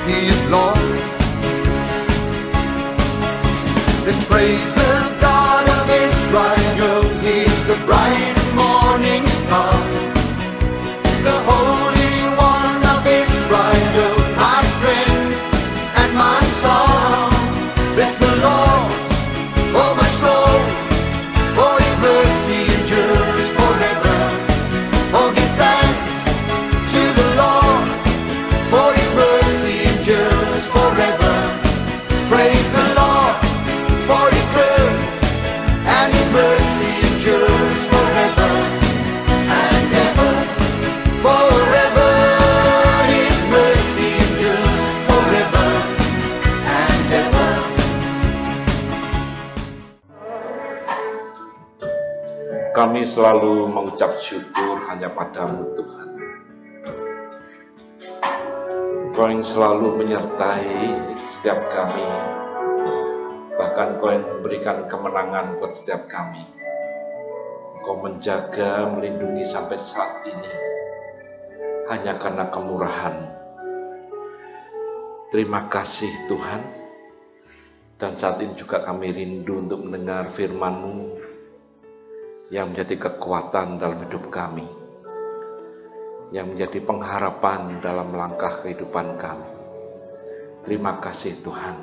He is Lord. Let's praise the God of Israel. He's the bright and morning star, the Holy One of Israel, my strength and my song. Bless the Lord, oh my soul, for His mercy endures forever. Oh, give thanks to the Lord, for His mercy endures forever. Praise the Lord, for His good, and His mercy endures forever and ever. Forever, His mercy endures forever and ever. Kami selalu mengucap syukur hanya padamu Tuhan. Kau yang selalu menyertai setiap kami, bahkan Kau yang memberikan kemenangan buat setiap kami. Kau menjaga, melindungi sampai saat ini hanya karena kemurahan. Terima kasih Tuhan. Dan saat ini juga kami rindu untuk mendengar firman-Mu yang menjadi kekuatan dalam hidup kami, yang menjadi pengharapan dalam langkah kehidupan kami. Terima kasih Tuhan.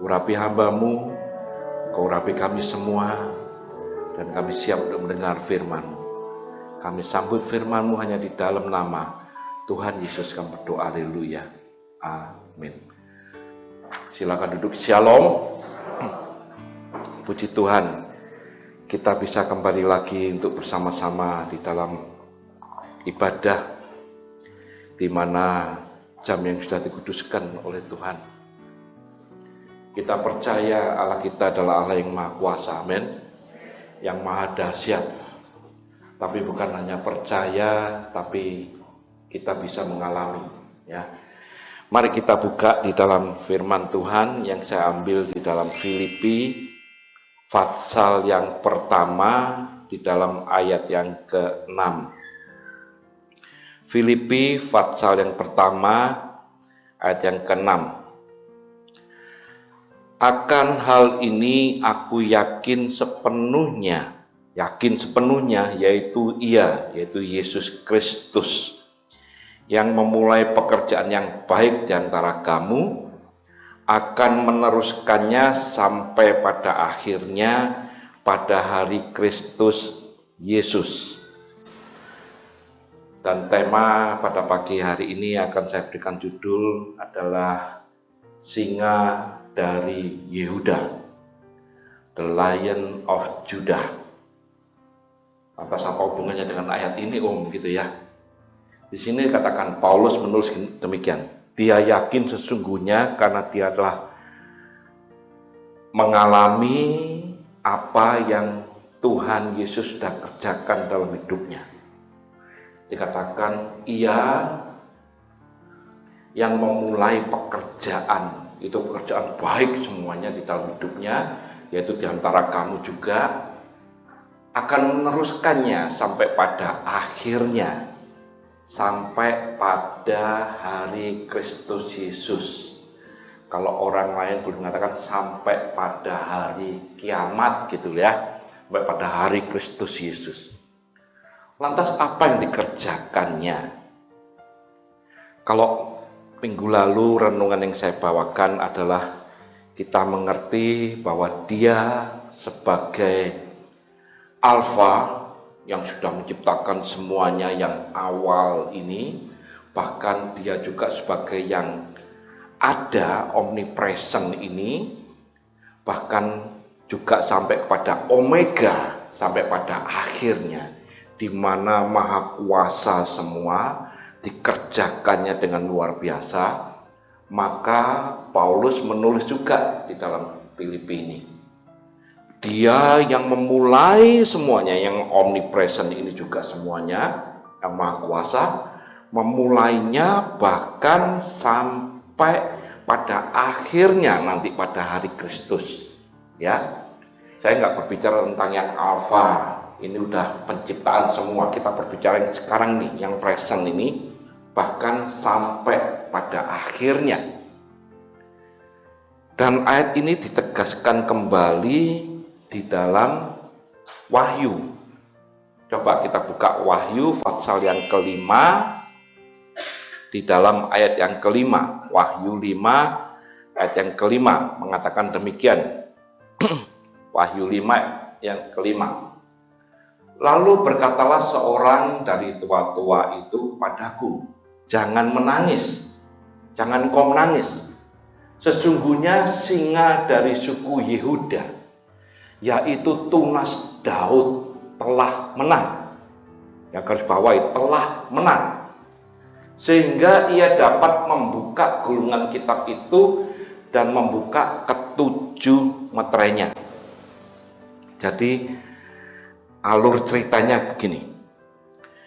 Urapi hamba-Mu, Kau urapi kami semua, dan kami siap untuk mendengar firman-Mu. Kami sambut firman-Mu hanya di dalam nama Tuhan Yesus kami berdoa, haleluya, amin. Silakan duduk. Shalom. Puji Tuhan, kita bisa kembali lagi untuk bersama-sama di dalam ibadah, di mana jam yang sudah dikuduskan oleh Tuhan. Kita percaya Allah kita adalah Allah yang Maha Kuasa, amin, yang Maha Dahsyat. Tapi bukan hanya percaya, tapi kita bisa mengalami, ya. Mari kita buka di dalam firman Tuhan yang saya ambil di dalam Filipi pasal yang pertama di dalam ayat yang ke-6. Filipi pasal yang pertama ayat yang ke-6. Akan hal ini aku yakin sepenuhnya, yaitu Yesus Kristus yang memulai pekerjaan yang baik di antara kamu akan meneruskannya sampai pada akhirnya pada hari Kristus Yesus. Dan tema pada pagi hari ini akan saya berikan judul adalah Singa dari Yehuda, The Lion of Judah. Lantas apa hubungannya dengan ayat ini, Om? Gitu ya. Di sini katakan Paulus menulis demikian. Dia yakin sesungguhnya karena dia telah mengalami apa yang Tuhan Yesus sudah kerjakan dalam hidupnya. Dikatakan ia yang memulai pekerjaan, itu pekerjaan baik semuanya di dalam hidupnya, yaitu di antara kamu juga, akan meneruskannya sampai pada akhirnya, sampai pada hari Kristus Yesus. Kalau orang lain boleh mengatakan sampai pada hari kiamat gitu ya, sampai pada hari Kristus Yesus. Lantas apa yang dikerjakannya? Kalau minggu lalu renungan yang saya bawakan adalah kita mengerti bahwa dia sebagai Alfa yang sudah menciptakan semuanya yang awal ini, bahkan dia juga sebagai yang ada omnipresent ini, bahkan juga sampai kepada Omega, sampai pada akhirnya, di mana Maha Kuasa semua dikerjakannya dengan luar biasa. Maka Paulus menulis juga di dalam Filipi ini, dia yang memulai semuanya, yang omnipresent ini juga semuanya, yang Maha Kuasa, memulainya bahkan sampai pada akhirnya nanti pada hari Kristus. Ya, saya nggak berbicara tentang yang alfa, ini udah penciptaan semua. Kita berbicara yang sekarang nih, yang present ini, bahkan sampai pada akhirnya. Dan ayat ini ditegaskan kembali di dalam Wahyu. Coba kita buka Wahyu pasal yang kelima, di dalam ayat yang kelima. Wahyu 5 ayat yang kelima mengatakan demikian. Wahyu 5 yang kelima. Lalu berkatalah seorang dari tua-tua itu padaku, jangan menangis, jangan kau menangis. Sesungguhnya singa dari suku Yehuda, yaitu tunas Daud, telah menang. Yang garis bawahi, telah menang. Sehingga ia dapat membuka gulungan kitab itu dan membuka ketujuh meterainya. Jadi alur ceritanya begini.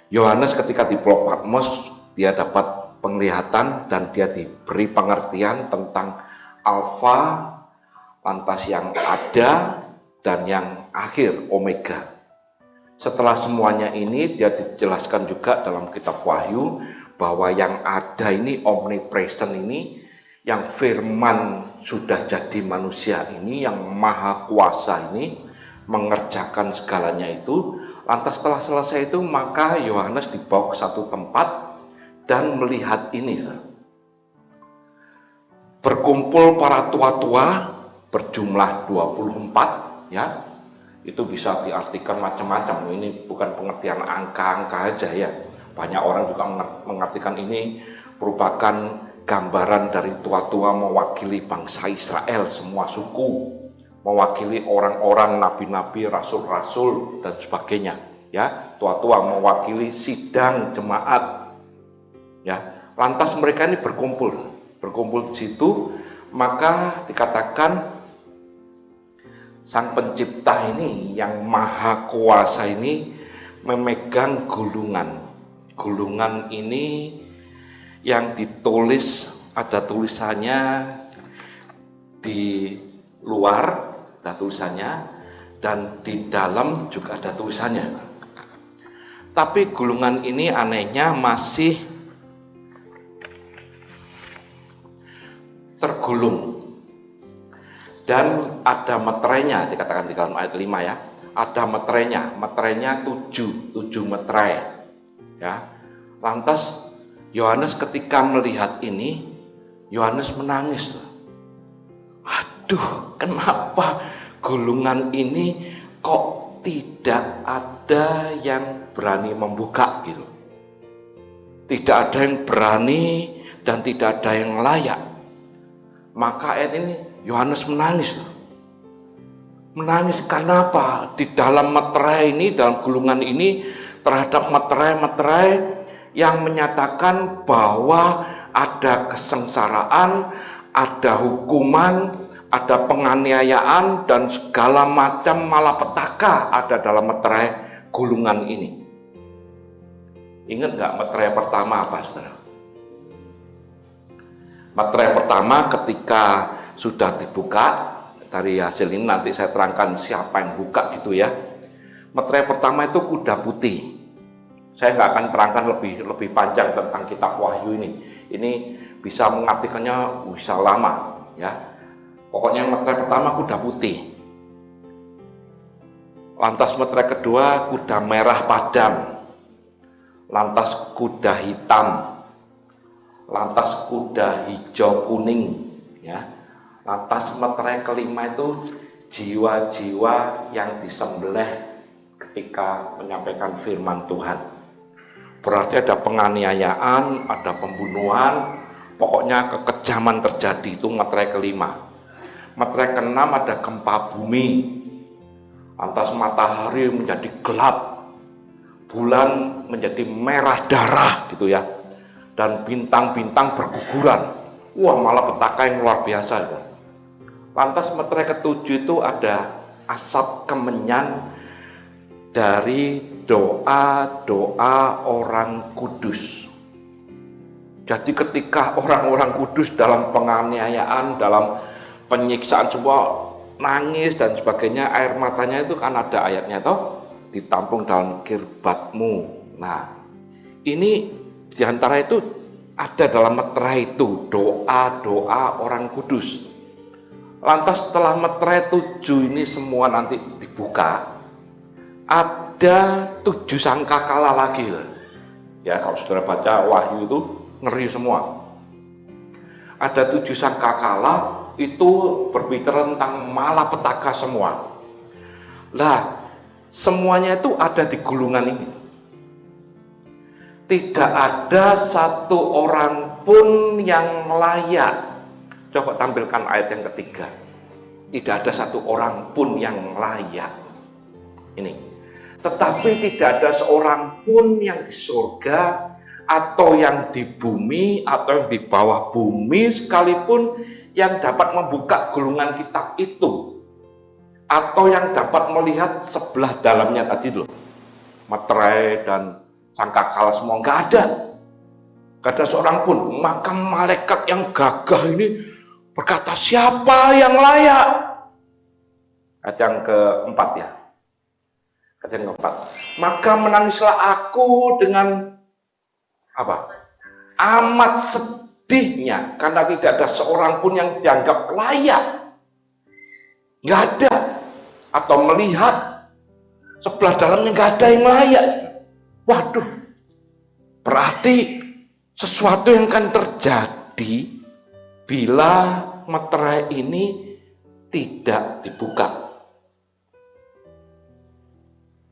Yohanes ketika di Pulau Patmos, dia dapat penglihatan dan dia diberi pengertian tentang alfa, lantas yang ada, dan yang akhir, omega. Setelah semuanya ini, dia dijelaskan juga dalam kitab Wahyu bahwa yang ada ini, omnipresent ini, yang firman sudah jadi manusia ini, yang maha kuasa ini, mengerjakan segalanya itu. Lantas setelah selesai itu, maka Yohanes dibawa ke satu tempat dan melihat ini. Berkumpul para tua-tua berjumlah 24, ya. Itu bisa diartikan macam-macam. Ini bukan pengertian angka-angka aja ya. Banyak orang juga mengartikan ini merupakan gambaran dari tua-tua mewakili bangsa Israel, semua suku, mewakili orang-orang, nabi-nabi, rasul-rasul dan sebagainya, ya. Tua-tua mewakili sidang jemaat, ya. Lantas mereka ini berkumpul di situ, maka dikatakan Sang Pencipta ini yang maha kuasa ini memegang gulungan. Gulungan ini yang ditulis, ada tulisannya di luar, ada tulisannya, dan di dalam juga ada tulisannya. Tapi gulungan ini anehnya masih tergulung. Dan ada meterainya, dikatakan di dalam ayat 5 ya. Ada meterainya 7 meterai. Ya. Lantas Yohanes ketika melihat ini, Yohanes menangis. Aduh, kenapa gulungan ini kok tidak ada yang berani membuka gitu. Tidak ada yang berani dan tidak ada yang layak. Maka ayat ini Yohanes menangis. Menangis karena apa? Di dalam meterai ini, dalam gulungan ini, terhadap meterai-meterai yang menyatakan bahwa ada kesengsaraan, ada hukuman, ada penganiayaan, dan segala macam malapetaka ada dalam meterai gulungan ini. Ingat nggak meterai pertama apa, saudara? Meterai pertama ketika sudah dibuka, dari hasil ini nanti saya terangkan siapa yang buka gitu ya. Meterai pertama itu kuda putih. Saya nggak akan terangkan lebih panjang tentang kitab Wahyu ini. Ini bisa mengartikannya bisa lama ya. Pokoknya meterai pertama kuda putih. Lantas meterai kedua kuda merah padam. Lantas kuda hitam. Lantas kuda hijau kuning ya. Lantas meterai kelima itu jiwa-jiwa yang disembelih ketika menyampaikan firman Tuhan. Berarti ada penganiayaan, ada pembunuhan, pokoknya kekejaman terjadi, itu meterai kelima. Meterai keenam ada gempa bumi. Lantas matahari menjadi gelap, bulan menjadi merah darah gitu ya. Dan bintang-bintang berguguran. Wah, malapetaka yang luar biasa itu. Lantas meterai ketujuh itu ada asap kemenyan dari doa-doa orang kudus. Jadi ketika orang-orang kudus dalam penganiayaan, dalam penyiksaan semua, nangis dan sebagainya, air matanya itu kan ada ayatnya toh, ditampung dalam kirbatmu. Nah, ini diantara itu ada dalam meterai itu doa-doa orang kudus. Lantas setelah meterai 7 ini semua nanti dibuka, ada 7 sangkakala lagi. Ya, kalau saudara baca Wahyu itu ngeri semua. Ada 7 sangkakala itu berbicara tentang malapetaka semua. Lah, semuanya itu ada di gulungan ini. Tidak ada satu orang pun yang layak. Coba tampilkan ayat yang ketiga. Tidak ada satu orang pun yang layak. Ini. Tetapi tidak ada seorang pun yang di surga atau yang di bumi atau yang di bawah bumi sekalipun yang dapat membuka gulungan kitab itu, atau yang dapat melihat sebelah dalamnya tadi loh, meterai dan sangkakala semua, nggak ada seorang pun. Maka malaikat yang gagah ini berkata, siapa yang layak? Ayat yang keempat ya. Ayat yang keempat. Maka menangislah aku dengan apa? Amat sedihnya, karena tidak ada seorang pun yang dianggap layak. Nggak ada. Atau melihat sebelah dalamnya nggak ada yang layak. Waduh, berarti sesuatu yang akan terjadi bila meterai ini tidak dibuka.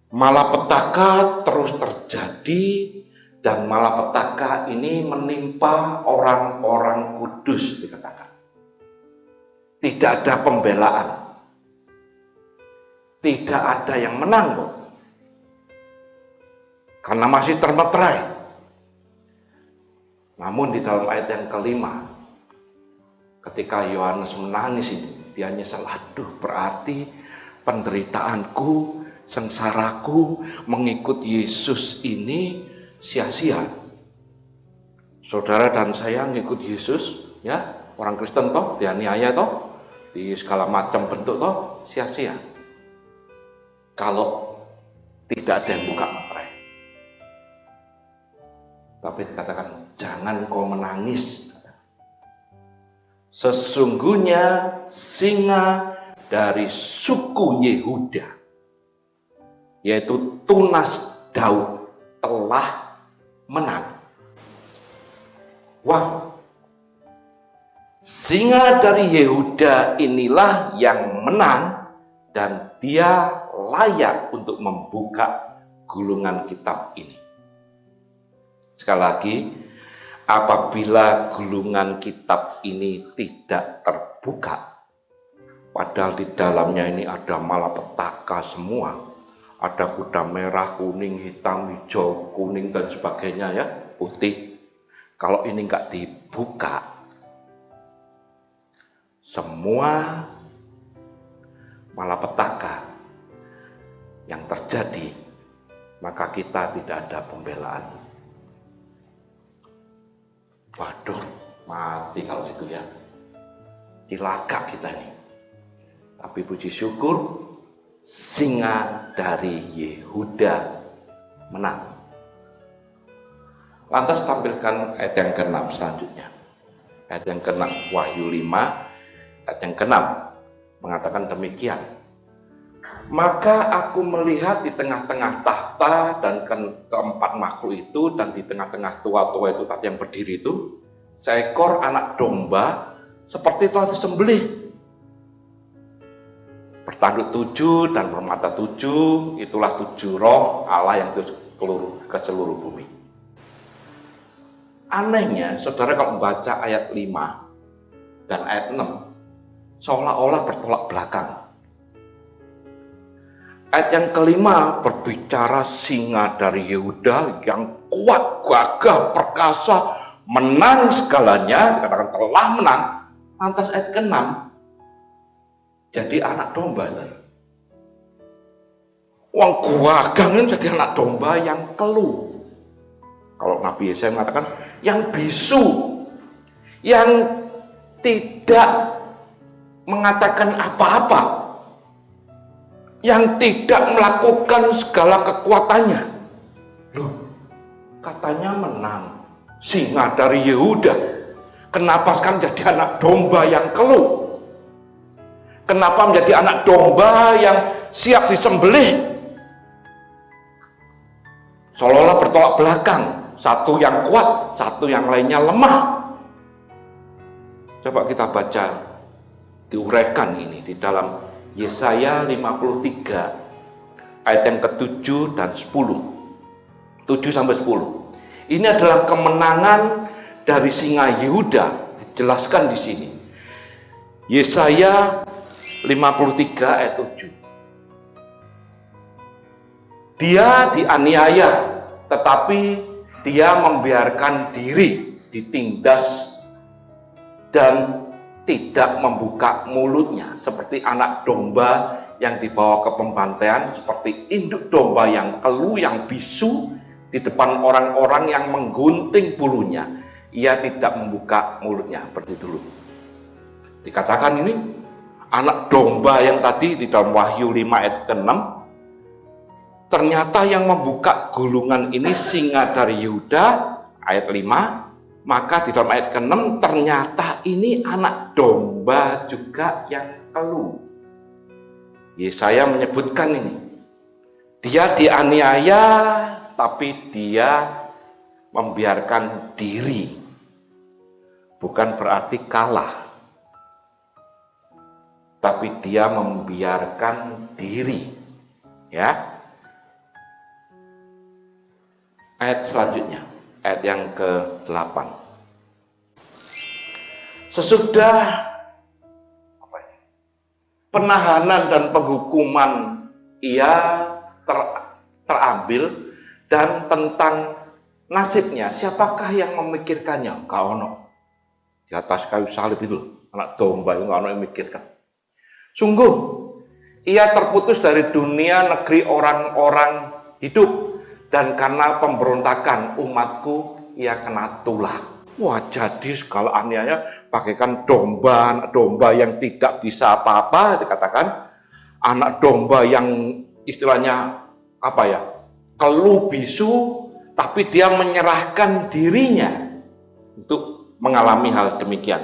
Malapetaka terus terjadi, dan malapetaka ini menimpa orang-orang kudus dikatakan. Tidak ada pembelaan. Tidak ada yang menang kok. Karena masih termeterai. Namun di dalam ayat yang kelima, ketika Yohanes menangis ini, dia nyesal, aduh berarti penderitaanku, sengsaraku mengikut Yesus ini sia-sia. Saudara dan saya ngikut Yesus, ya, orang Kristen toh, dianiaya toh, di segala macam bentuk toh, sia-sia. Kalau tidak ada yang buka meterai. Tapi dikatakan, jangan kau menangis. Sesungguhnya singa dari suku Yehuda, yaitu tunas Daud, telah menang. Wah, singa dari Yehuda inilah yang menang, dan dia layak untuk membuka gulungan kitab ini. Sekali lagi, apabila gulungan kitab ini tidak terbuka, padahal di dalamnya ini ada malapetaka semua, ada kuda merah, kuning, hitam, hijau, kuning dan sebagainya ya, putih. Kalau ini nggak dibuka, semua malapetaka yang terjadi, maka kita tidak ada pembelaan. Waduh, mati kalau itu ya. Cilaka kita ini. Tapi puji syukur, singa dari Yehuda menang. Lantas tampilkan ayat yang ke-6 selanjutnya. Ayat yang ke-6, Wahyu 5, ayat yang ke-6 mengatakan demikian. Maka aku melihat di tengah-tengah tahta dan keempat makhluk itu, dan di tengah-tengah tua-tua itu tadi yang berdiri itu, seekor anak domba seperti telah disembelih, bertanduk 7 dan bermata 7. Itulah 7 roh Allah yang ke seluruh bumi. Anehnya, saudara kalau membaca ayat 5 dan ayat 6, seolah-olah bertolak belakang. Ayat yang kelima berbicara singa dari Yehuda yang kuat, gagah, perkasa, menang segalanya, dikatakan telah menang. Lantas ayat ke-6 jadi anak domba. Wong gagah ini jadi anak domba yang keluh. Kalau Nabi Yesaya mengatakan yang bisu, yang tidak mengatakan apa-apa, yang tidak melakukan segala kekuatannya. Loh, katanya menang. singa dari Yehuda. Kenapa sekarang jadi anak domba yang keluh? Kenapa menjadi anak domba yang siap disembelih? Seolah-olah bertolak belakang. Satu yang kuat, satu yang lainnya lemah. Coba kita baca, diuraikan ini di dalam Yesaya 53 ayat yang ke-7 dan 10. 7 sampai 10. Ini adalah kemenangan dari singa Yehuda, dijelaskan di sini. Yesaya 53 ayat 7. Dia dianiaya, tetapi dia membiarkan diri ditindas dan tidak membuka mulutnya, seperti anak domba yang dibawa ke pembantaian, seperti induk domba yang keluh, yang bisu di depan orang-orang yang menggunting bulunya. Ia tidak membuka mulutnya. Seperti dulu dikatakan ini anak domba yang tadi di dalam Wahyu 5 ayat ke-6, ternyata yang membuka gulungan ini singa dari Yehuda, ayat 5. Maka di dalam ayat ke-6 ternyata ini anak domba juga yang keluh. Yesaya menyebutkan ini, dia dianiaya tapi dia membiarkan diri. Bukan berarti kalah, tapi dia membiarkan diri. Ya. Ayat selanjutnya, ayat yang ke-8. Sesudah penahanan dan penghukuman ia terambil, dan tentang nasibnya siapakah yang memikirkannya? Kau ono di atas kayu salib itu, anak domba itu nggak ono yang mikirkan. Sungguh ia terputus dari dunia negeri orang-orang hidup, dan karena pemberontakan umatku ia kena tulah. Wah, jadi segala aniaya bagaikan domba yang tidak bisa apa-apa, dikatakan anak domba yang istilahnya apa ya, keluh bisu, tapi dia menyerahkan dirinya untuk mengalami hal demikian.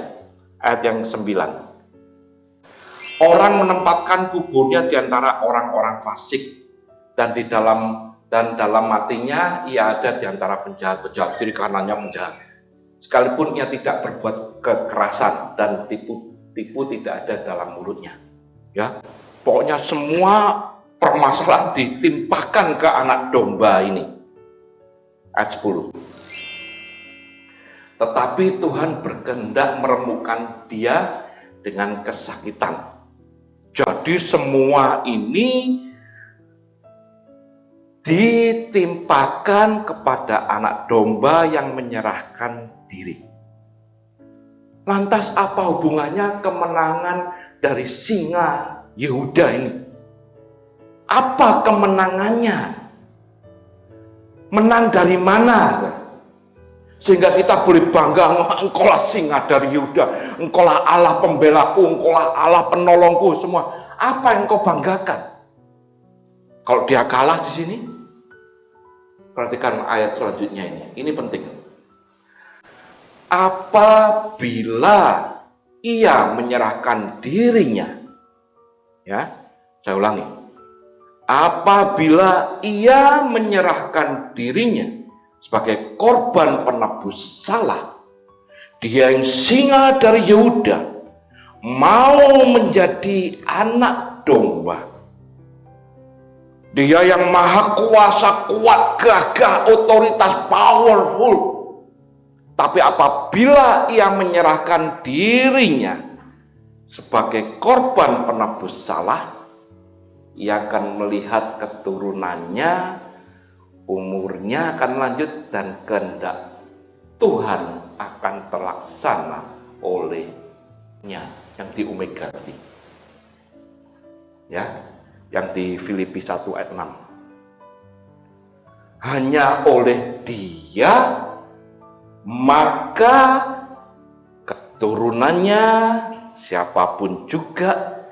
Ayat yang 9. Orang menempatkan kuburnya di antara orang-orang fasik, dan dalam matinya ia ada di antara penjahat-penjahat, kiri kanannya penjahat. Sekalipun ia tidak berbuat kekerasan dan tipu tidak ada dalam mulutnya. Ya, pokoknya semua permasalahan ditimpakan ke anak domba ini. Ayat 10. Tetapi Tuhan berkehendak meremukkan dia dengan kesakitan. Jadi semua ini ditimpakan kepada anak domba yang menyerahkan diri. Lantas apa hubungannya kemenangan dari singa Yehuda ini? Apa kemenangannya? Menang dari mana? Sehingga kita boleh bangga, engkaulah singa dari Yehuda, engkaulah Allah pembelaku, engkaulah Allah penolongku, semua. Apa yang kau banggakan? Kalau dia kalah di sini, perhatikan ayat selanjutnya ini penting. Apabila ia menyerahkan dirinya, ya, saya ulangi. Apabila ia menyerahkan dirinya sebagai korban penebus salah, dia yang singa dari Yehuda mau menjadi anak domba. Dia yang maha kuasa, kuat, gagah, otoritas, powerful. Tapi apabila ia menyerahkan dirinya sebagai korban penebus salah, ia akan melihat keturunannya, umurnya akan lanjut, dan kehendak Tuhan akan terlaksana olehnya. Yang di Omega tadi, ya, yang di Filipi 1 ayat 6. Hanya oleh dia maka keturunannya, siapapun juga,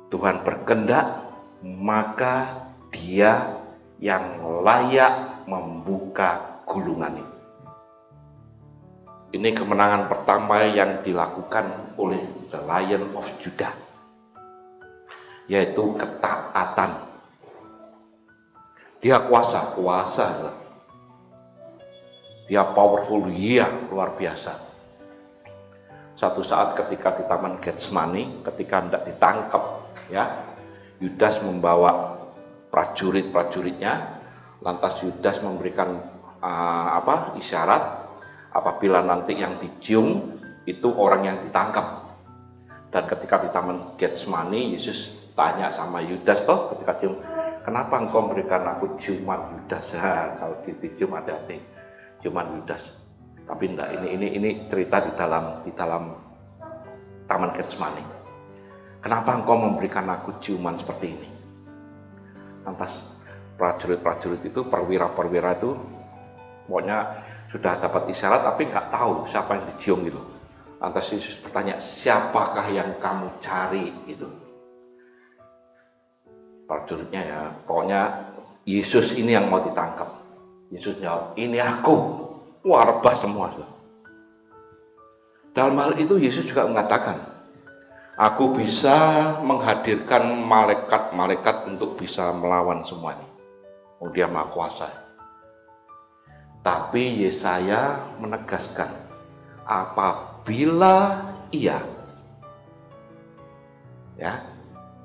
Tuhan berkehendak, maka dia yang layak membuka gulungan ini. Ini kemenangan pertama yang dilakukan oleh The Lion of Judah, yaitu ketaatan. Dia kuasa. Dia powerful, luar biasa. Satu saat ketika di Taman Getsemani, ketika hendak ditangkap, ya, Yudas membawa prajurit-prajuritnya, lantas Yudas memberikan isyarat apabila nanti yang dicium itu orang yang ditangkap. Dan ketika di Taman Getsemani, Yesus tanya sama Yudas ketika cium, kenapa engkau memberikan aku ciuman Yudas? Kalau dicium hati-hati, ciuman Yudas. Tapi enggak, ini cerita di dalam Taman Getsemani. Kenapa engkau memberikan aku ciuman seperti ini? Lantas prajurit-prajurit itu, perwira-perwira itu, pokoknya sudah dapat isyarat tapi nggak tahu siapa yang dicium gitu. Lantas Yesus bertanya, siapakah yang kamu cari gitu? Prajuritnya ya, pokoknya Yesus ini yang mau ditangkap. Yesus jawab, ini aku. Wah, rebah semua tuh. Dalam hal itu Yesus juga mengatakan, aku bisa menghadirkan malaikat-malaikat untuk bisa melawan semuanya. Oh, dia maha kuasa. Tapi Yesaya menegaskan, apabila ia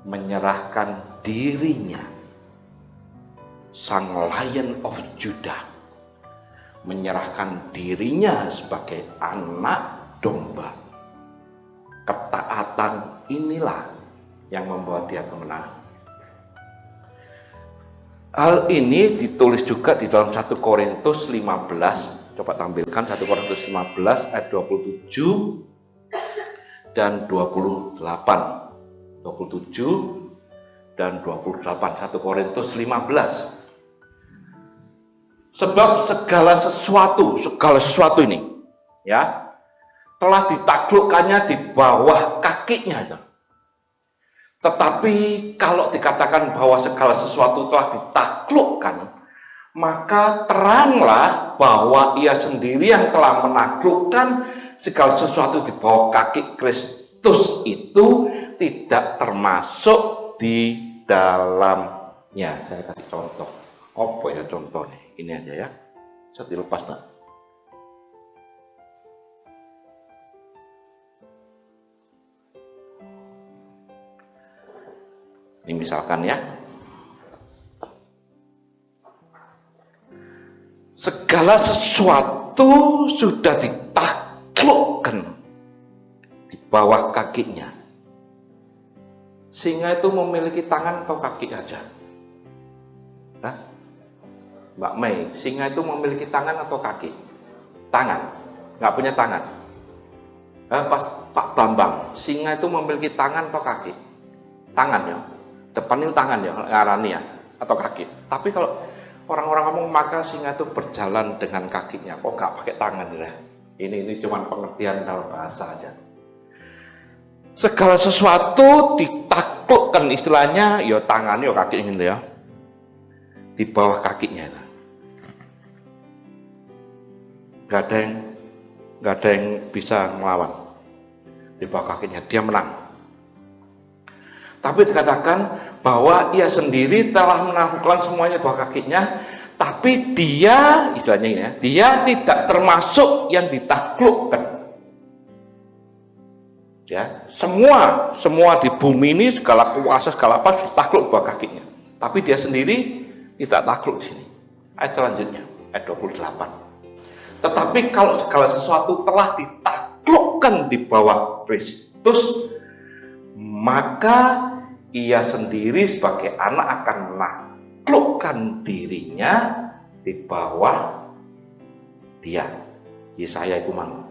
menyerahkan dirinya, sang Lion of Judah, menyerahkan dirinya sebagai anak domba, ketaatan inilah yang membawa dia kemenangan. Hal ini ditulis juga di dalam 1 Korintus 15. Coba tampilkan 1 Korintus 15 ayat 27 dan 28. 27 dan 28. 1 Korintus 15. Sebab segala sesuatu ini ya telah ditaklukkannya di bawah kakinya. Tetapi kalau dikatakan bahwa segala sesuatu telah ditaklukkan, maka teranglah bahwa ia sendiri yang telah menaklukkan segala sesuatu di bawah kaki Kristus itu tidak termasuk di dalamnya. Saya kasih contoh. Apa ya contohnya? Ini aja ya. Saya dilepas tak? Ini misalkan ya, segala sesuatu sudah ditaklukkan di bawah kakinya. Singa itu memiliki tangan atau kaki aja? Nah, Mbak Mei, singa itu memiliki tangan atau kaki? Tangan, nggak punya tangan. Pak Bambang, singa itu memiliki tangan atau kaki? Tangan ya. Depan itu tangan ya, ngarani ya, atau kaki. Tapi kalau orang-orang ngomong maka singa itu berjalan dengan kakinya, kok nggak pakai tangan ya? Ini cuma pengertian dalam bahasa aja. Segala sesuatu ditaklukkan istilahnya, ya tangannya, ya kaki ini ya, di bawah kakinya. Gak ada yang bisa melawan di bawah kakinya, dia menang. Tapi dikatakan bahwa ia sendiri telah menaklukkan semuanya di bawah kakinya, tapi dia, istilahnya ini ya, dia tidak termasuk yang ditaklukkan. Ya, semua di bumi ini, segala kuasa, segala apa takluk di bawah kakinya. Tapi dia sendiri tidak takluk di sini. Ayat selanjutnya, ayat 28. Tetapi kalau segala sesuatu telah ditaklukkan di bawah Kristus, maka ia sendiri sebagai anak akan menaklukkan dirinya di bawah dia. Yesaya itu mana?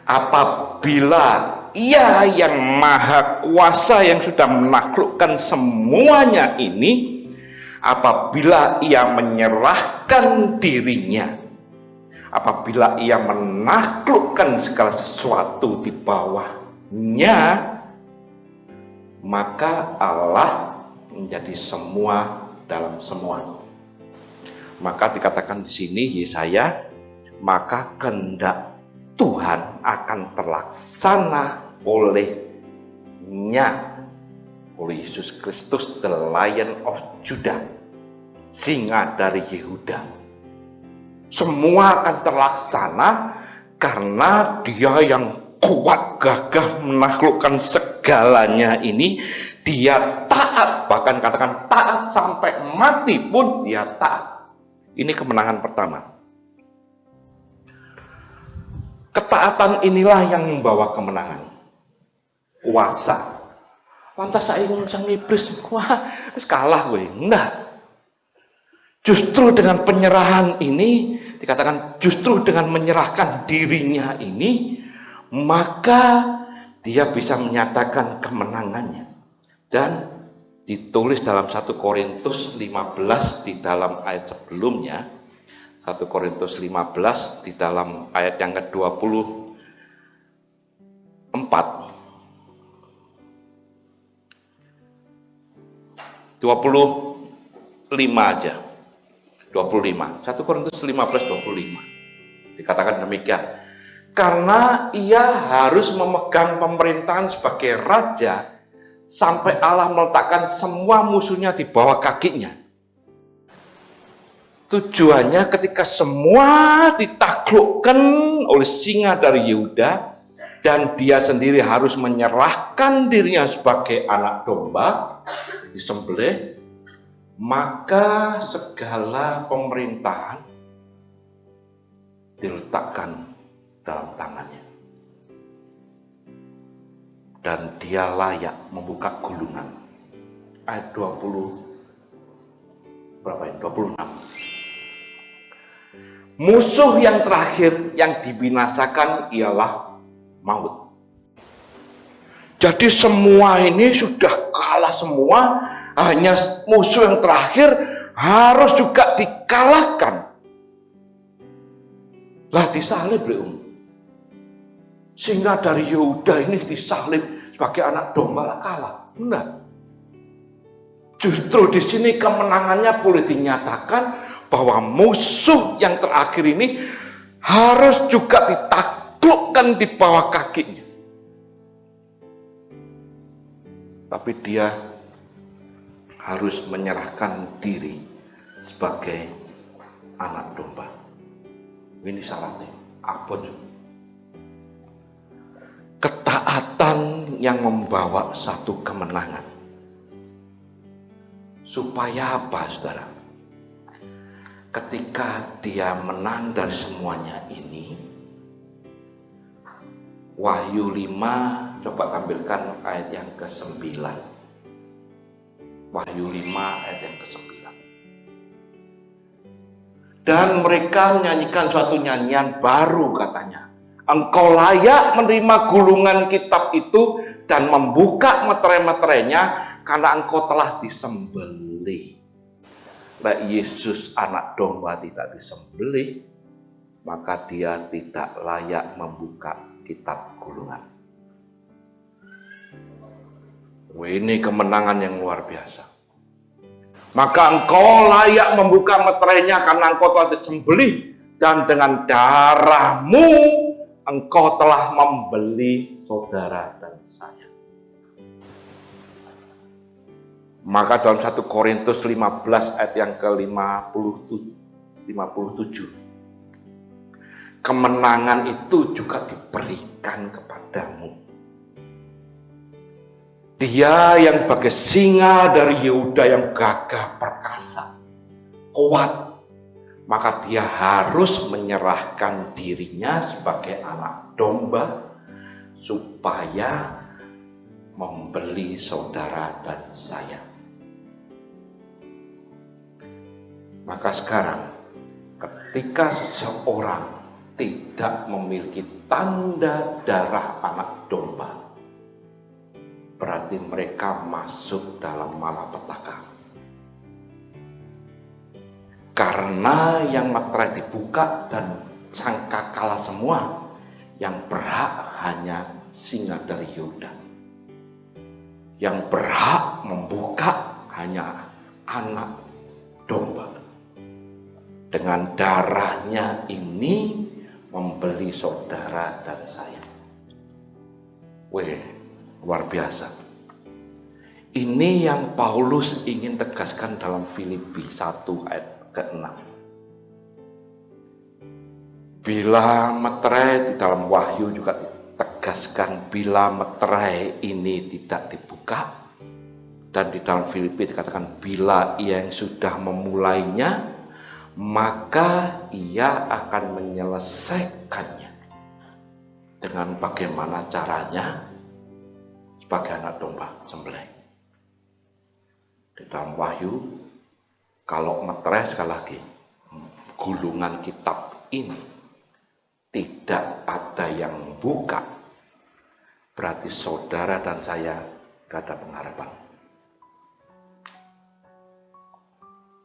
Apabila ia yang maha kuasa yang sudah menaklukkan semuanya ini, apabila ia menyerahkan dirinya, apabila ia menaklukkan segala sesuatu di bawahnya, maka Allah menjadi semua dalam semua. Maka dikatakan di sini Yesaya, maka kehendak Tuhan akan terlaksana oleh Yesus Kristus, the Lion of Judah, singa dari Yehuda. Semua akan terlaksana karena Dia yang kuat gagah menaklukkan segalanya ini, Dia taat, bahkan katakan taat sampai mati pun Dia taat. Ini kemenangan pertama. Ketaatan inilah yang membawa kemenangan. Kuasa. Lantas saya ingin sang iblis, wah, kalah gue. Enggak. Justru dengan penyerahan ini, dikatakan justru dengan menyerahkan dirinya ini, maka dia bisa menyatakan kemenangannya. Dan ditulis dalam 1 Korintus 15 di dalam ayat sebelumnya, 1 Korintus 15 di dalam ayat yang ke-24, 25 aja. 25. 1 Korintus 15 25. Dikatakan demikian. Karena ia harus memegang pemerintahan sebagai raja sampai Allah meletakkan semua musuhnya di bawah kakinya. Tujuannya ketika semua ditaklukkan oleh singa dari Yehuda dan dia sendiri harus menyerahkan dirinya sebagai anak domba, disembelih, maka segala pemerintahan diletakkan dalam tangannya. Dan dia layak membuka gulungan. Ayat 20, berapa ya? 26. Musuh yang terakhir yang dibinasakan ialah maut. Jadi semua ini sudah kalah semua, hanya musuh yang terakhir harus juga dikalahkan. Lah disalib, sehingga dari Yehuda ini disalib sebagai anak domba, lah kalah. Enggak. Justru di sini kemenangannya boleh dinyatakan bahwa musuh yang terakhir ini harus juga ditaklukkan di bawah kakinya. Tapi dia harus menyerahkan diri sebagai anak domba. Ini syaratnya. Apa? Ketaatan yang membawa satu kemenangan. Supaya apa, saudara? Ketika dia menang dari semuanya ini, Wahyu 5, coba tampilkan ayat yang ke-9. Wahyu 5 ayat yang ke-9. Dan mereka menyanyikan suatu nyanyian baru, katanya. Engkau layak menerima gulungan kitab itu dan membuka meterai-meterainya karena engkau telah disembelih. Nah, Yesus anak domba tidak disembelih, maka dia tidak layak membuka kitab gulungan. Ini kemenangan yang luar biasa. Maka engkau layak membuka meterainya karena engkau telah disembelih, dan dengan darahmu engkau telah membeli saudara dan saya. Maka dalam 1 Korintus 15 ayat yang ke-57, kemenangan itu juga diberikan kepadamu. Dia yang sebagai singa dari Yehuda yang gagah perkasa, kuat, maka dia harus menyerahkan dirinya sebagai anak domba supaya membeli saudara dan saya. Maka sekarang ketika seseorang tidak memiliki tanda darah anak domba, berarti mereka masuk dalam malapetaka. Karena yang meterai dibuka dan sangka kalah semua, yang berhak hanya singa dari Yehuda. Yang berhak membuka hanya anak domba. dengan darahnya ini membeli saudara dan saya. Weh, luar biasa. Ini yang Paulus ingin tegaskan dalam Filipi 1 ayat ke-6. Bila meterai, di dalam Wahyu juga ditegaskan, bila meterai ini tidak dibuka. Dan di dalam Filipi dikatakan, bila ia yang sudah memulainya, maka ia akan menyelesaikannya. Dengan bagaimana caranya? Sebagai anak domba sembelih. Di dalam Wahyu, kalau meterai sekali lagi, gulungan kitab ini tidak ada yang buka, berarti saudara dan saya gak ada pengharapan.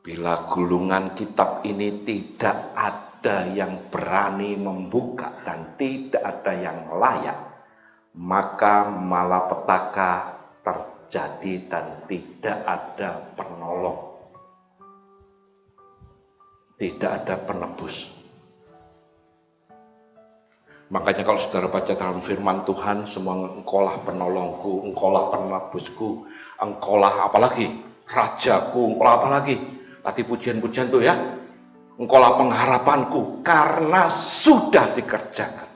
Bila gulungan kitab ini tidak ada yang berani membuka dan tidak ada yang layak, maka malapetaka terjadi dan tidak ada penolong, tidak ada penebus. Makanya kalau saudara baca dalam firman Tuhan, semua engkaulah penolongku, engkaulah penebusku, engkaulah apalagi rajaku, engkaulah apalagi. Tadi pujian-pujian tuh ya, engkaulah pengharapanku, karena sudah dikerjakan.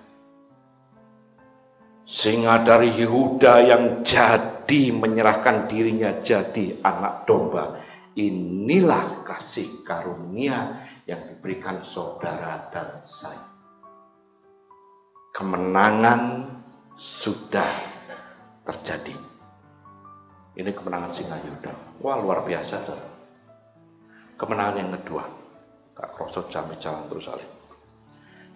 Sehingga dari Yehuda yang jadi menyerahkan dirinya jadi anak domba, inilah kasih karunia yang diberikan saudara dan saya. Kemenangan sudah terjadi. Ini kemenangan Singa Yehuda. Wah, luar biasa. Saudara. Kemenangan yang kedua, Kak Krosot Jami Jalan Terus Alim.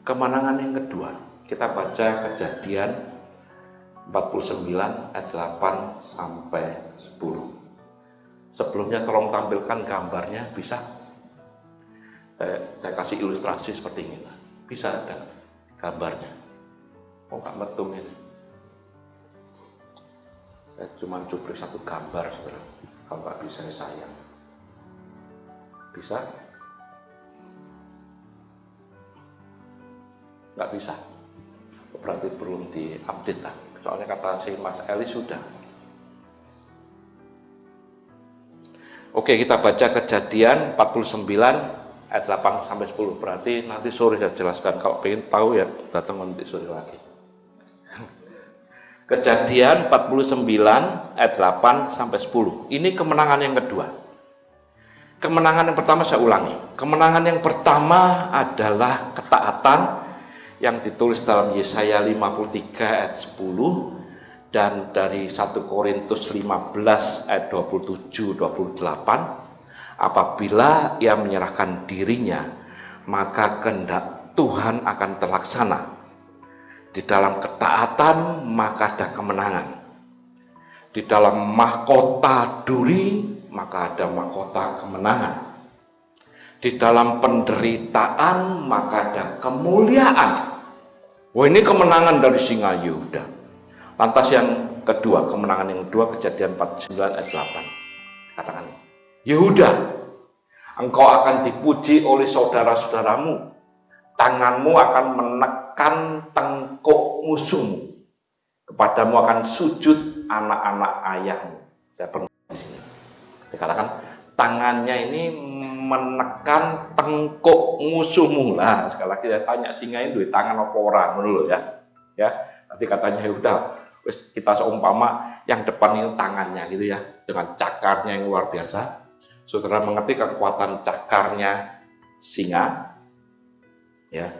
Kemenangan yang kedua, kita baca Kejadian 49 ayat 8 sampai 10. Sebelumnya tolong tampilkan gambarnya, bisa? Saya kasih ilustrasi seperti ini. Bisa ada gambarnya? Oh, nggak metum ini. Saya cuma cuplik satu gambar, saudara. Kalau nggak bisa, sayang. Bisa? Nggak bisa. Berarti belum diupdate lah. Soalnya kata si Mas Eli sudah. Oke, kita baca Kejadian 49 ayat 8 sampai 10. Berarti nanti sore saya jelaskan. Kalau pengen tahu ya datang nanti sore lagi. Kejadian 49 ayat 8 sampai 10. Ini kemenangan yang kedua. Kemenangan yang pertama saya ulangi. Kemenangan yang pertama adalah ketaatan yang ditulis dalam Yesaya 53 ayat 10 dan dari 1 Korintus 15 ayat 27-28. Apabila ia menyerahkan dirinya, maka kehendak Tuhan akan terlaksana. Di dalam ketaatan maka ada kemenangan. Di dalam mahkota duri maka ada mahkota kemenangan. Di dalam penderitaan maka ada kemuliaan. Wah, ini kemenangan dari Singa Yehuda. Lantas yang kedua, kemenangan yang kedua, Kejadian 49 ayat 8. Katakan, Yehuda, engkau akan dipuji oleh saudara-saudaramu. Tanganmu akan menekan tengkuk musuhmu. Kepadamu akan sujud anak-anak ayahmu. Saya pernah di sini. Dikatakan tangannya ini menekan tengkuk musuhmu. Lah, sekali lagi saya tanya, singa ini duit tangan apa orang dulu ya. Ya, nanti katanya udah kita seumpama yang depan ini tangannya gitu ya, dengan cakarnya yang luar biasa. Saudara mengerti kekuatan cakarnya singa? Ya.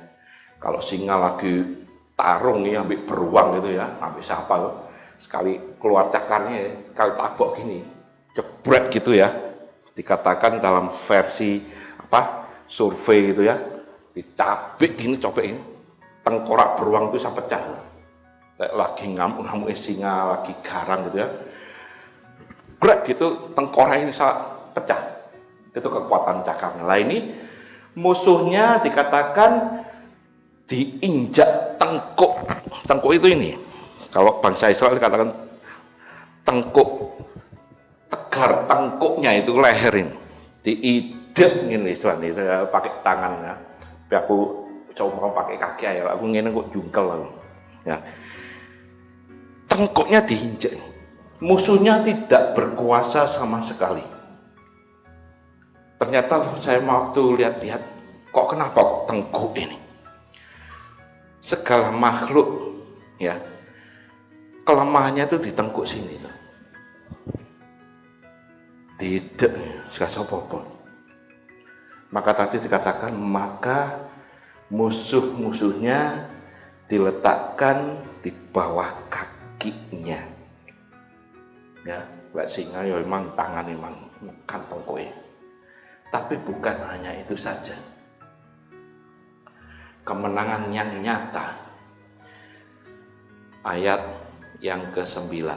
Kalau singa lagi tarung nih ambil beruang gitu ya, ambil siapa loh. Sekali keluar cakarnya, sekali tabok gini. Jebret gitu ya, dikatakan dalam versi survei gitu ya, dicabik gini, copek ini, tengkorak beruang itu sampai pecah. Lagi ngamuk-ngamuk singa, lagi garang gitu ya, brek gitu, tengkorak ini pecah. Itu kekuatan cakarnya. Lah ini musuhnya dikatakan diinjak tengkuk itu ini. Kalau bangsa Israel dikatakan tengkuk. Tegar tengkuknya itu leher ini dek ngene istilahnya pakai tangan ya. Tapi aku coba pakai kaki ya, aku ngene kok jungkel aku. Ya. Tengkuknya diinjek. Musuhnya tidak berkuasa sama sekali. Ternyata saya waktu lihat-lihat, kok kenapa kok tengkuk ini? Segala makhluk ya, kelemahannya itu di tengkuk sini tuh. Tidak, gak apa-apa. Maka tadi dikatakan, maka musuh-musuhnya diletakkan di bawah kakinya. Ya, lek singa ya memang tangan memang kantong kowe. Tapi bukan hanya itu saja. Kemenangan yang nyata. Ayat yang ke-9.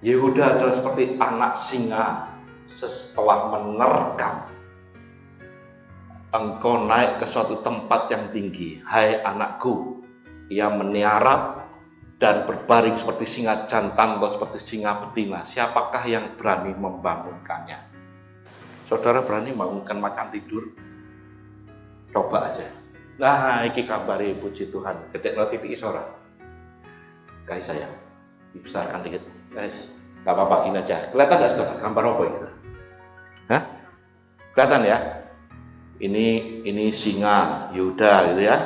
Yehuda adalah seperti anak singa setelah menerkam. Engkau naik ke suatu tempat yang tinggi, hai anakku. Ia meniarap dan berbaring seperti singa jantan atau seperti singa betina. Siapakah yang berani membangunkannya? Saudara berani membangunkan macan tidur? Coba aja. Nah, ini kabari puji Tuhan. Ketik notifikasi suara. Guys saya, dibesarkan dikit. Guys, gak apa-apa gini aja. Kelihatan gak saudara? Gambar apa gitu? Hah? Kelihatan ya? Ini singa Yehuda gitu ya.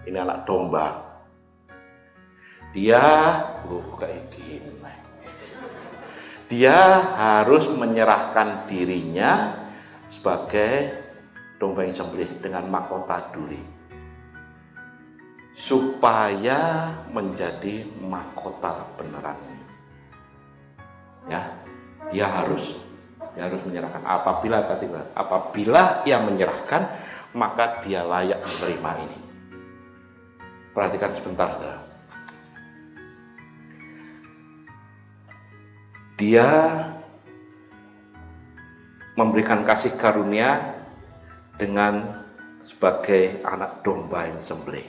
Ini anak domba. Dia kayak gini. Dia harus menyerahkan dirinya sebagai domba yang sembelih dengan mahkota duri, supaya menjadi mahkota beneran. Ya, dia harus menyerahkan. Apabila ia menyerahkan, maka dia layak menerima ini. Perhatikan sebentar, saudara. Dia memberikan kasih karunia dengan sebagai anak domba yang sembelih.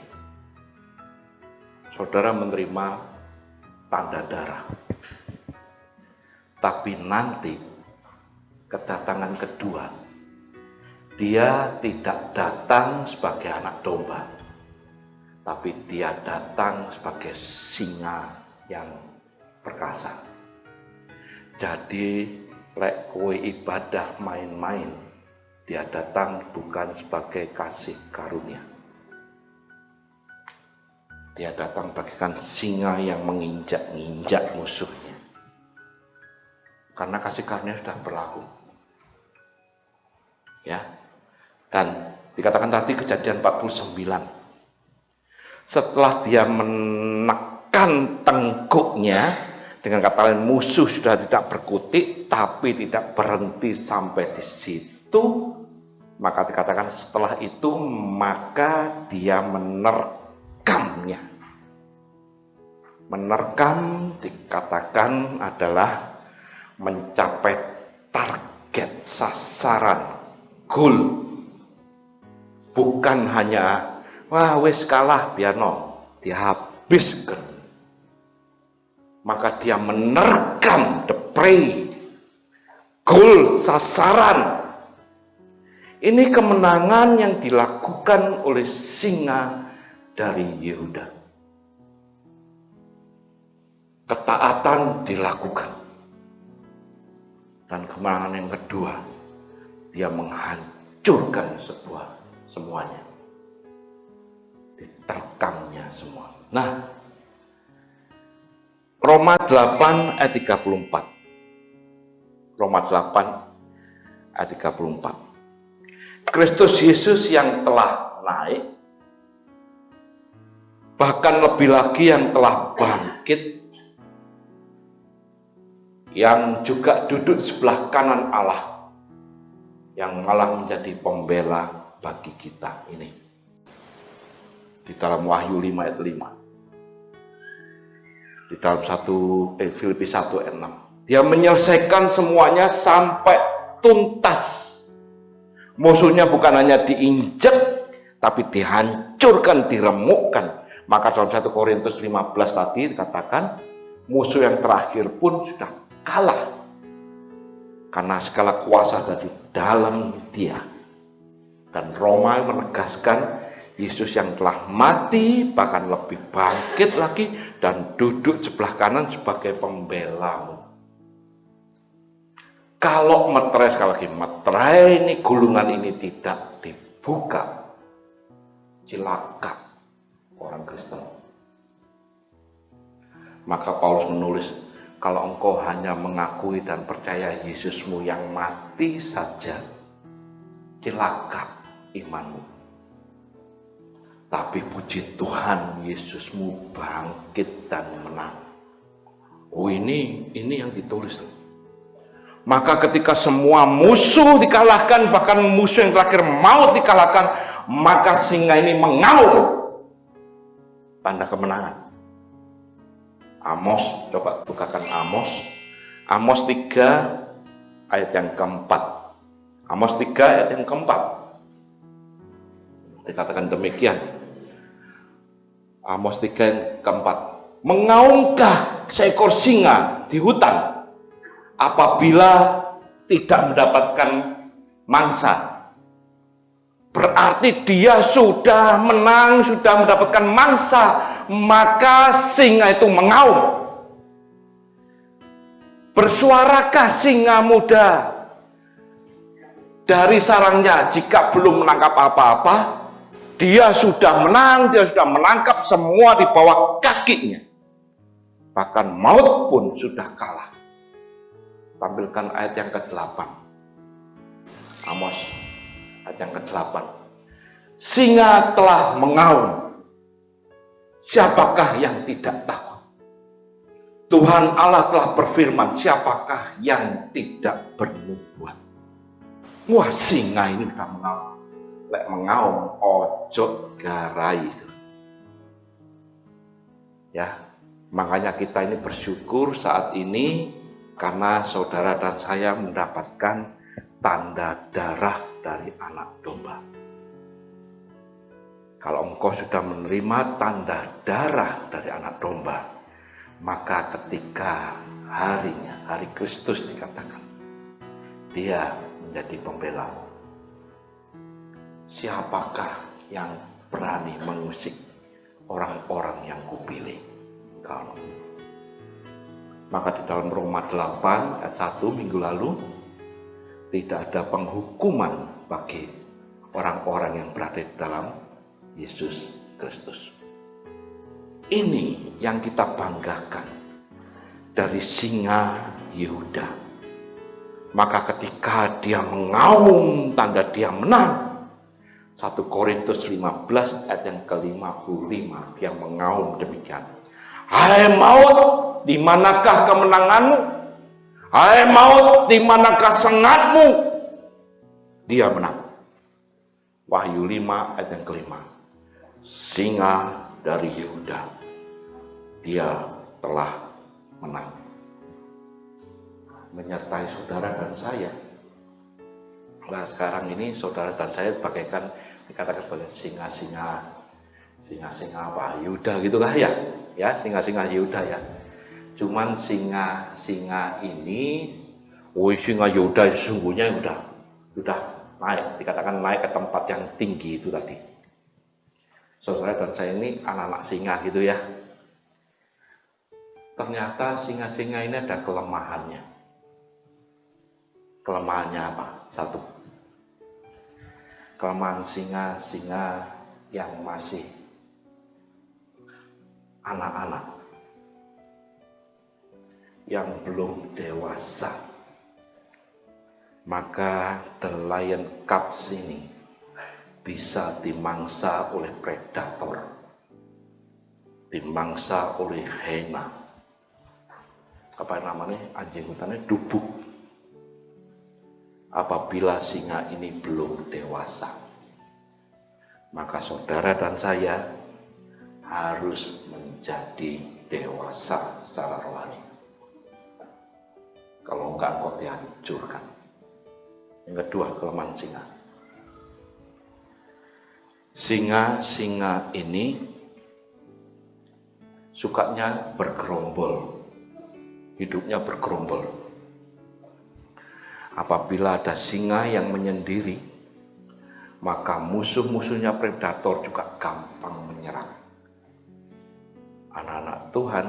Saudara menerima tanda darah. Tapi nanti kedatangan kedua, dia tidak datang sebagai anak domba, tapi dia datang sebagai singa yang perkasa. Jadi lek kowe ibadah main-main, dia datang bukan sebagai kasih karunia. Dia datang bagaikan singa yang menginjak-injak musuhnya. Karena kasih karunia sudah berlaku. Ya. Dan dikatakan tadi Kejadian 49. Setelah dia menekan tengkuknya, dengan kata lain musuh sudah tidak berkutik, tapi tidak berhenti sampai di situ. Maka dikatakan setelah itu maka dia menerkamnya. Menerkam dikatakan adalah mencapai target, sasaran, goal. Bukan hanya wah wis kalah biarno, dihabiskan. Maka dia menerkam the prey, goal, sasaran. Ini kemenangan yang dilakukan oleh singa dari Yehuda. Ketaatan dilakukan. Dan kemenangan yang kedua, dia menghancurkan semuanya. Diterkamnya semua. Nah, Roma 8 ayat 34. Roma 8 ayat 34. Kristus Yesus yang telah naik, bahkan lebih lagi yang telah bangkit, yang juga duduk sebelah kanan Allah, yang malah menjadi pembela bagi kita ini. Di dalam Wahyu 5 ayat 5. Di dalam Filipi 1 ayat 6. Dia menyelesaikan semuanya sampai tuntas. Musuhnya bukan hanya diinjek, tapi dihancurkan, diremukkan. Maka dalam 1 Korintus 15 tadi dikatakan, musuh yang terakhir pun sudah kalah. Karena segala kuasa ada di dalam dia. Dan Roma menegaskan Yesus yang telah mati, bahkan lebih bangkit lagi, dan duduk sebelah kanan sebagai pembelamu. Kalau meterai, sekali lagi meterai ini, gulungan ini tidak dibuka, celaka orang Kristen. Maka Paulus menulis, kalau engkau hanya mengakui dan percaya Yesusmu yang mati saja, celaka imanmu. Tapi puji Tuhan, Yesusmu bangkit dan menang. Oh, ini yang ditulis. Maka ketika semua musuh dikalahkan, bahkan musuh yang terakhir maut dikalahkan, maka singa ini mengaum. Tanda kemenangan. Amos, coba bukakan Amos. Amos 3 ayat yang keempat. Amos 3 ayat yang keempat. Dikatakan demikian. Amos 3 yang keempat. Mengaumkah seekor singa di hutan apabila tidak mendapatkan mangsa? Berarti dia sudah menang, sudah mendapatkan mangsa, maka singa itu mengaum. Bersuarakah singa muda dari sarangnya jika belum menangkap apa-apa? Dia sudah menang, dia sudah menangkap semua di bawah kakinya. Bahkan maut pun sudah kalah. Tampilkan ayat yang ke-8. Amos ayat yang ke-8. Singa telah mengaum. Siapakah yang tidak takut? Tuhan Allah telah berfirman, siapakah yang tidak bernubuat? Wah, singa ini sudah mengaum. Lek mengaum, ojo garai. Ya, makanya kita ini bersyukur saat ini karena saudara dan saya mendapatkan tanda darah dari anak domba. Kalau engkau sudah menerima tanda darah dari anak domba, maka ketika harinya, hari Kristus dikatakan, dia menjadi pembelamu. Siapakah yang berani mengusik orang-orang yang kupilih? Kalau maka di dalam Roma 8 ayat 1 minggu lalu, tidak ada penghukuman bagi orang-orang yang berada di dalam Yesus Kristus. Ini yang kita banggakan dari singa Yehuda. Maka ketika dia mengaum, tanda dia menang. 1 Korintus 15 ayat yang ke-55 yang mengaum demikian. Hai maut, di manakah kemenanganmu? Hai maut, di manakah sengatmu? Dia menang. Wahyu 5 ayat yang ke-5. Singa dari Yehuda, dia telah menang. Menyertai saudara dan saya. Nah, sekarang ini saudara dan saya bagaikan dikatakan sebagai singa-singa apa? Yehuda gitu kah ya? Ya, singa-singa Yehuda ya. Cuman singa ini, singa Yehuda sesungguhnya sudah naik, dikatakan naik ke tempat yang tinggi itu tadi. Saudara dan saya ini anak-anak singa gitu ya. Ternyata singa-singa ini ada kelemahannya. Kelemahannya apa? Satu. Kelemahan singa-singa yang masih anak-anak, yang belum dewasa, maka the lion cubs ini bisa dimangsa oleh predator, dimangsa oleh hyena, apa namanya, anjing hutannya, dubuk, apabila singa ini belum dewasa. Maka saudara dan saya harus menjadi dewasa secara rohani. Kalau enggak, engkau dihancurkan. Yang kedua, kelemahan singa. Singa ini sukanya bergerombol. hidupnya bergerombol. Apabila ada singa yang menyendiri, maka musuh-musuhnya predator juga gampang menyerang. Anak-anak Tuhan,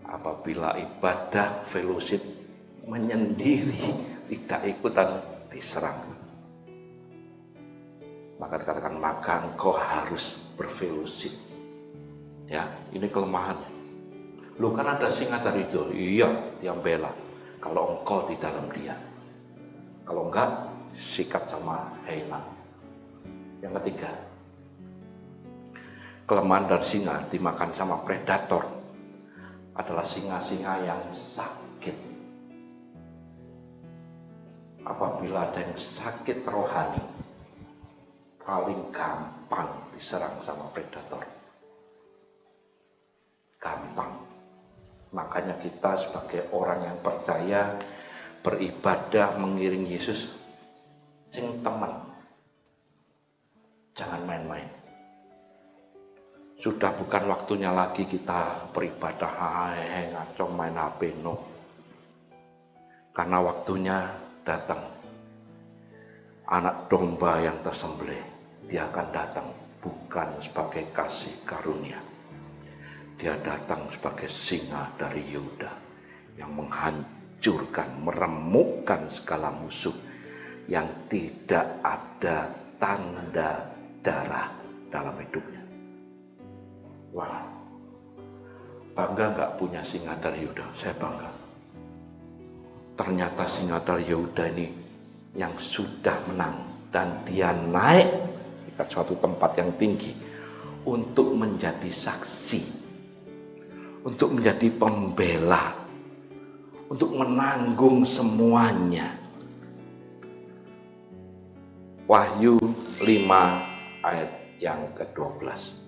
apabila ibadah fellowship menyendiri, tidak ikutan diserang, maka dikatakan maka engkau harus berfellowship. Ya, ini kelemahan. Lu kan ada singa dari itu, iya dia bela kalau engkau di dalam dia. Kalau enggak, sikat sama hyena. Yang ketiga, kelemahan dari singa dimakan sama predator adalah singa-singa yang sakit. Apabila ada yang sakit rohani, paling gampang diserang sama predator. Gampang. Makanya kita sebagai orang yang percaya, beribadah, mengiring Yesus, sing teman. Jangan main-main. Sudah bukan waktunya lagi kita beribadah, ngaco main HP, no. Karena waktunya datang. Anak domba yang tersembelih, dia akan datang bukan sebagai kasih karunia. Dia datang sebagai singa dari Yehuda yang menghancurkan, meremukkan segala musuh yang tidak ada tanda darah dalam hidupnya. Wah, bangga nggak punya singa dari Yehuda? Saya bangga. Ternyata singa dari Yehuda ini yang sudah menang dan dia naik ke suatu tempat yang tinggi untuk menjadi saksi, untuk menjadi pembela, untuk menanggung semuanya. Wahyu 5 ayat yang ke-12.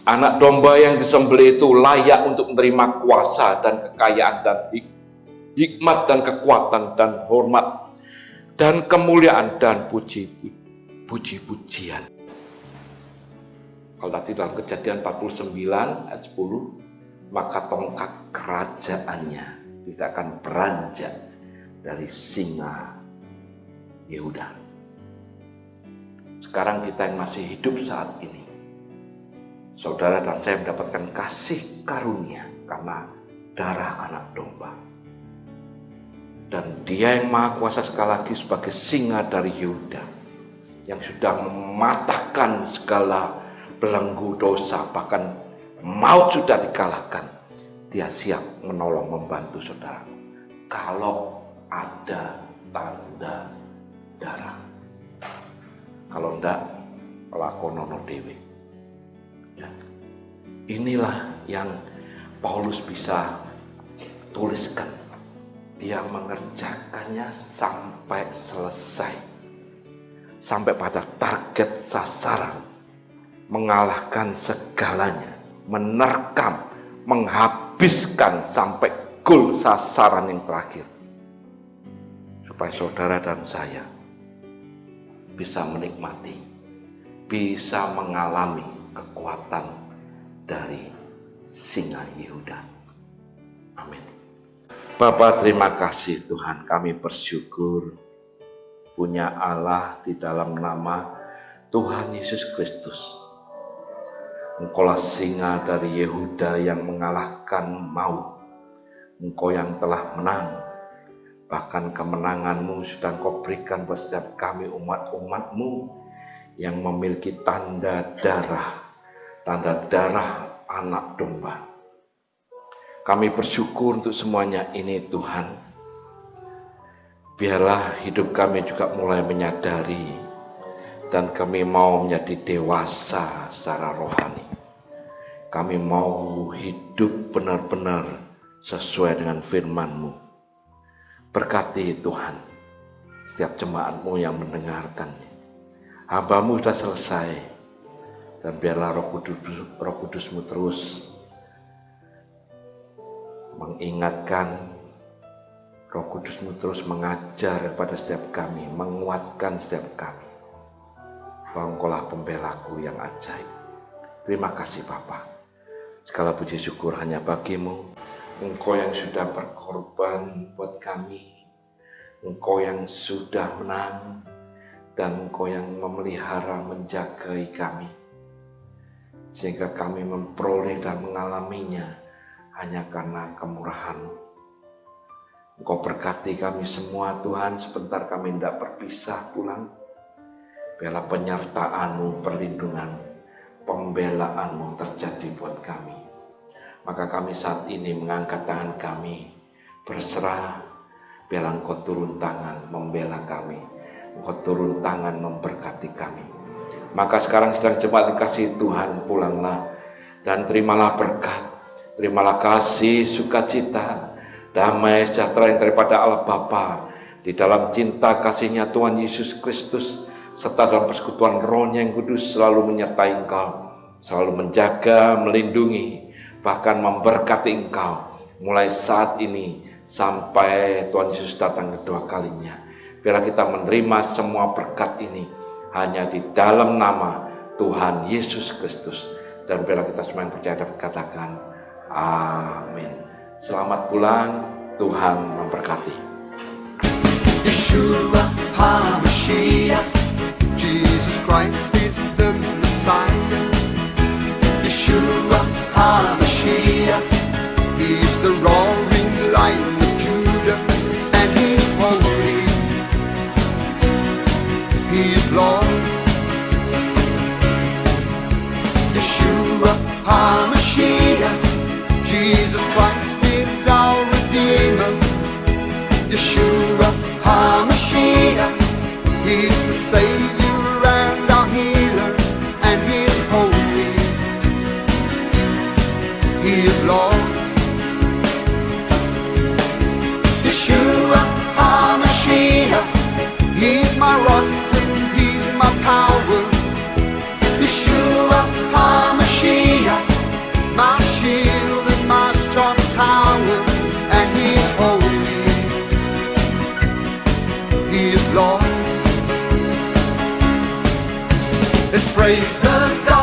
Anak domba yang disembelih itu layak untuk menerima kuasa dan kekayaan dan hikmat dan kekuatan dan hormat dan kemuliaan dan puji-pujian. Kalau tadi dalam Kejadian 49 ayat 10, maka tongkat kerajaannya tidak akan beranjak dari singa Yehuda. Sekarang kita yang masih hidup saat ini, saudara dan saya mendapatkan kasih karunia karena darah anak domba. Dan dia yang maha kuasa sekali lagi sebagai singa dari Yehuda, yang sudah mematahkan segala belenggu dosa, bahkan maut sudah dikalahkan. Dia siap menolong, membantu saudara kalau ada tanda darah. Kalau enggak, lakonono dewe. Ya. Inilah yang Paulus bisa tuliskan. Dia mengerjakannya sampai selesai, sampai pada target sasaran, mengalahkan segalanya, menerkam, menghabiskan sampai goal sasaran yang terakhir, supaya saudara dan saya bisa menikmati, bisa mengalami kekuatan dari singa Yehuda. Amin. Bapa, terima kasih Tuhan, kami bersyukur punya Allah di dalam nama Tuhan Yesus Kristus. Engkaulah singa dari Yehuda yang mengalahkan maut. Engkau yang telah menang. Bahkan kemenanganmu sudah Engkau berikan buat setiap kami umat-umatmu yang memiliki tanda darah anak domba. Kami bersyukur untuk semuanya ini Tuhan. Biarlah hidup kami juga mulai menyadari dan kami mau menjadi dewasa secara rohani. Kami mau hidup benar-benar sesuai dengan firman-Mu. Berkati Tuhan setiap jemaat-Mu yang mendengarkannya. Hamba-Mu sudah selesai, dan biarlah Roh Kudus-Mu terus mengingatkan, Roh Kudus-Mu terus mengajar kepada setiap kami, menguatkan setiap kami, bahwa Engkaulah pembelaku yang ajaib. Terima kasih Bapa. Segala puji syukur hanya bagimu. Engkau yang sudah berkorban buat kami. Engkau yang sudah menang. Dan Engkau yang memelihara, menjagai kami. Sehingga kami memperoleh dan mengalaminya hanya karena kemurahan-Mu. Engkau berkati kami semua Tuhan, sebentar kami tidak berpisah pulang. Biarlah penyertaan-Mu, perlindungan, pembelaan-Mu terjadi buat kami. Maka kami saat ini mengangkat tangan kami, berserah, biarlah Engkau turun tangan membela kami. Engkau turun tangan memberkati kami. Maka sekarang sedang jemaat dikasihi Tuhan, pulanglah dan terimalah berkat, terimalah kasih, sukacita, damai sejahtera yang daripada Allah Bapa, di dalam cinta kasihnya Tuhan Yesus Kristus, serta dalam persekutuan Roh-Nya yang kudus selalu menyertai engkau, selalu menjaga, melindungi, bahkan memberkati engkau, mulai saat ini sampai Tuhan Yesus datang kedua kalinya. Biarlah kita menerima semua berkat ini hanya di dalam nama Tuhan Yesus Kristus. Dan biarlah kita semua yang percaya dapat katakan amin. Selamat pulang, Tuhan memberkati. Yeshua HaMashiach, Jesus Christ is the Messiah. Yeshua HaMashiach, He's the roaring lion of Judah, and He's holy, He is Lord. Yeshua HaMashiach, Jesus Christ is our Redeemer. Yeshua HaMashiach, He's the Savior and our Healer, and He is holy, He is Lord. Yeshua HaMashiach, He's my rock and He's my power. Yeshua HaMashiach, my shield and my strong tower, and He's holy, He is Lord. Let's praise the God.